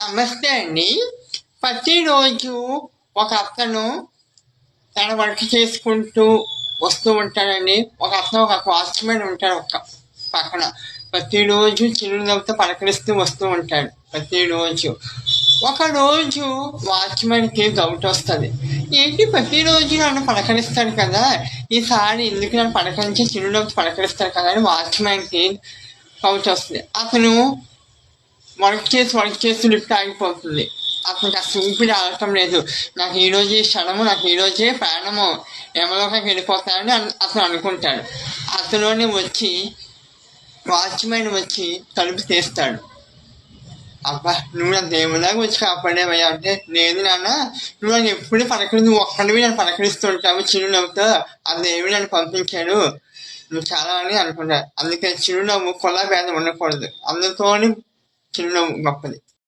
నమస్తే అండి. ప్రతిరోజు ఒక అతను తన వర్క్ చేసుకుంటూ వస్తూ ఉంటాడండి. ఒక వాచ్‌మెన్ ఉంటాడు పక్కన. ప్రతిరోజు చిరునవ్వుతో పలకరిస్తూ వస్తూ ఉంటాడు ప్రతిరోజు. ఒకరోజు వాచ్‌మెన్‌కి డౌటొస్తది. ఏంటి ప్రతిరోజు నన్ను పలకరిస్తాడు కదా! ఈసారి ఎందుకు నన్ను పలకరించి చిరునవ్వుతో పలకరిస్తాడు కదా అని వాచ్‌మెన్‌కి డౌటొస్తది. అతను వర్క్ చేస్తూ లిఫ్ట్ ఆగిపోతుంది. అతనికి అసలు ఊపిరి ఆడటం లేదు. నాకు ఈరోజే క్షణము, నాకు ఈరోజే ప్రాణము, యమలోకానికి వెళ్ళిపోతానని అతను అనుకుంటాడు. అతనులోనే వాచ్మెన్ వచ్చి తలుపు తీస్తాడు. అబ్బా, నువ్వు నా దేవులాగా వచ్చి కాపాడేవయ్యా అంటే, లేదు నాన్న, నువ్వు నన్ను ఎప్పుడు నువ్వు ఒక్కడివి నన్ను పలకరిస్తూ ఉంటావు చిరునవ్వుతో. ఆ దేవుడు నన్ను పంపించాడు, నువ్వు చాలా అని అనుకుంటాడు. అందుకే చిరునవ్వు కుల భేదం ఉండకూడదు, అందుతోని చిరునవ్వు గొప్పది.